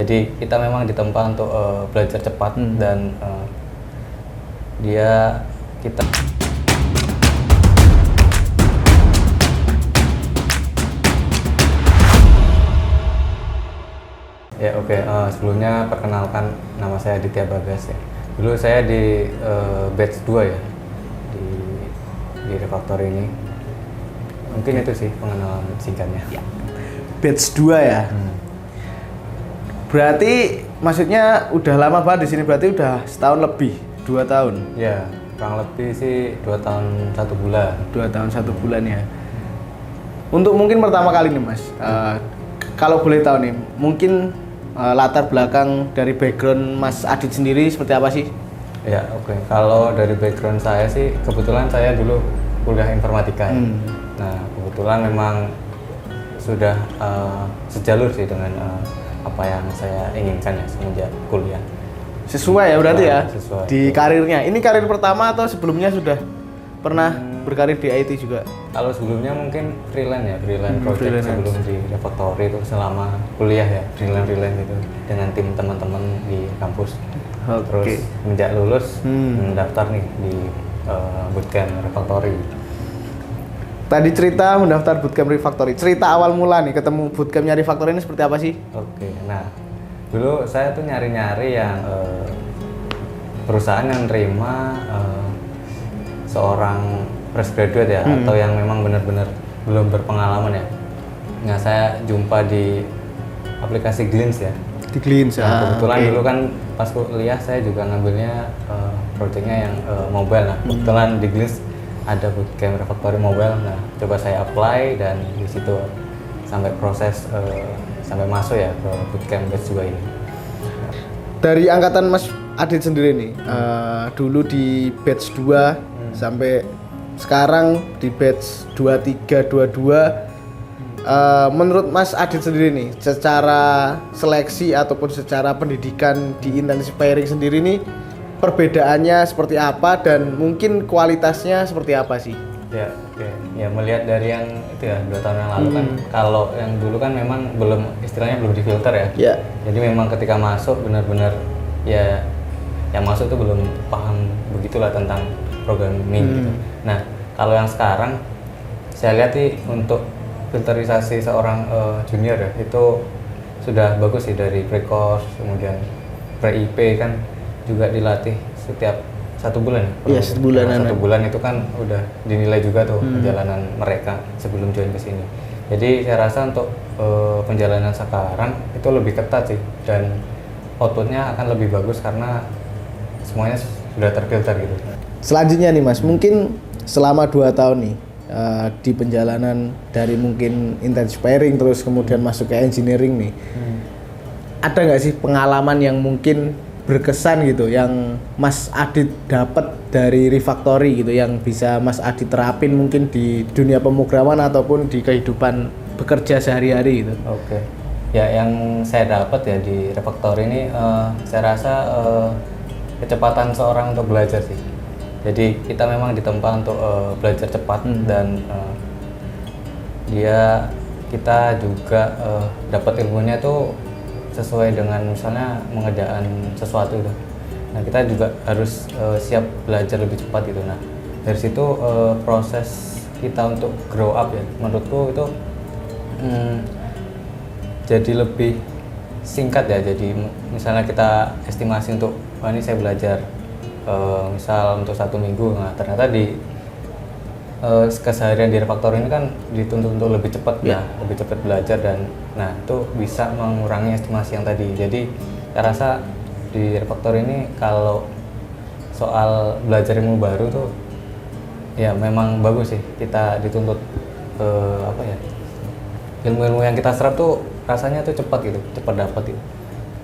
Jadi kita memang ditempa untuk belajar cepat dan kita ya oke. Sebelumnya perkenalkan, nama saya Aditya Bagas ya. Dulu saya di batch 2 ya di Refaktori ini. Mungkin itu sih pengenalan singkatnya. Ya. Batch 2 ya. Berarti maksudnya udah lama banget di sini, berarti udah setahun lebih, 2 tahun. Ya, kurang lebih sih 2 tahun 1 bulan. 2 tahun 1 bulan ya. Untuk mungkin pertama kali nih Mas, kalau boleh tahu nih, mungkin latar belakang dari background Mas Adit sendiri seperti apa sih? Ya, oke. Kalau dari background saya sih, kebetulan saya dulu kuliah informatika ya. Nah, kebetulan memang sudah sejalur sih dengan apa yang saya inginkan ya semenjak kuliah. Sesuai ya berarti ya? Sesuai. Di karirnya. Ini karir pertama atau sebelumnya sudah pernah berkarir di IT juga? Kalau sebelumnya mungkin freelance project freelance. sebelum di Refaktori itu selama kuliah ya, freelance itu dengan tim teman-teman di kampus. Terus menjak lulus mendaftar nih di bootcamp Refaktori. Tadi cerita mendaftar bootcamp Refaktori. Cerita awal mula nih ketemu bootcampnya Refaktori ini seperti apa sih? Oke, nah dulu saya tuh nyari-nyari yang perusahaan yang terima seorang fresh graduate ya, atau yang memang benar-benar belum berpengalaman ya. Nah, saya jumpa di aplikasi Glints ya. Di Glints ya. Nah, kebetulan dulu kan pas kuliah saya juga ngambilnya projectnya yang mobile. Nah, kebetulan di Glints ada bootcamp Refaktori mobile. Nah, coba saya apply dan di situ sampai proses sampai masuk ya ke bootcamp batch 2 ini. Dari angkatan Mas Adit sendiri nih, dulu di batch 2 sampai sekarang di batch 23, 22, menurut Mas Adit sendiri nih, secara seleksi ataupun secara pendidikan di intensive pairing sendiri nih, perbedaannya seperti apa dan mungkin kualitasnya seperti apa sih? Ya, oke. Ya melihat dari yang itu ya 2 tahun yang lalu kan, kalau yang dulu kan memang belum, istilahnya belum difilter ya. Ya. Jadi memang ketika masuk benar-benar ya yang masuk tuh belum paham begitulah tentang programming gitu. Nah, kalau yang sekarang saya lihat sih untuk filterisasi seorang junior ya, itu sudah bagus sih, dari pre-course kemudian pre-IP kan juga dilatih setiap 1 bulan ya? Iya, 1 bulan. Nah, 1 bulan itu kan udah dinilai juga tuh perjalanan mereka sebelum join ke sini. Jadi saya rasa untuk penjalanan sekarang itu lebih ketat sih, dan outputnya akan lebih bagus karena semuanya sudah terfilter gitu. Selanjutnya nih Mas, mungkin selama 2 tahun nih di penjalanan dari mungkin intensive pairing terus kemudian masuk ke engineering nih, ada nggak sih pengalaman yang mungkin berkesan gitu yang Mas Adit dapat dari Refaktori gitu, yang bisa Mas Adit terapin mungkin di dunia pemrograman ataupun di kehidupan bekerja sehari-hari gitu? Oke. Ya, yang saya dapat ya di Refaktori ini, saya rasa kecepatan seorang untuk belajar sih. Jadi kita memang ditempa untuk belajar cepat dan kita juga dapat ilmunya tuh sesuai dengan misalnya mengerjakan sesuatu itu. Nah, kita juga harus siap belajar lebih cepat gitu. Nah, dari situ proses kita untuk grow up ya, menurutku itu jadi lebih singkat ya. Jadi misalnya kita estimasi untuk ini saya belajar misal untuk 1 minggu, nah ternyata di keseharian di Refaktori ini kan dituntut untuk lebih cepat ya, lebih cepat belajar, dan nah itu bisa mengurangi estimasi yang tadi. Jadi saya rasa di Refaktori ini kalau soal belajar ilmu baru tuh ya memang bagus sih, kita dituntut apa ya, ilmu-ilmu yang kita serap tuh rasanya tuh cepat gitu, cepat dapat gitu.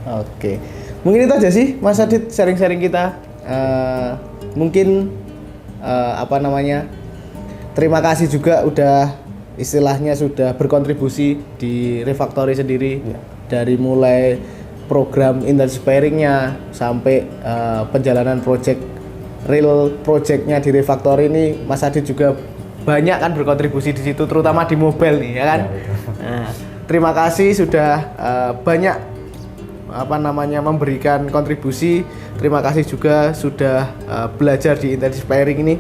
Oke, mungkin itu aja sih Mas Adit sharing-sharing kita. Mungkin apa namanya, terima kasih juga udah istilahnya sudah berkontribusi di Refaktori sendiri, dari mulai program intensive pairing-nya sampai penjalanan real project-nya di Refaktori ini. Mas Adit juga banyak kan berkontribusi di situ, terutama di mobile nih ya kan. Nah, terima kasih sudah banyak memberikan kontribusi. Terima kasih juga sudah belajar di Inspiring ini.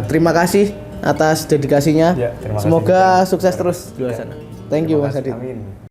Terima kasih atas dedikasinya. Ya, terima kasih Semoga juga. sukses terus di luar sana. Thank you Terima Mas kasih. Adit. Amin.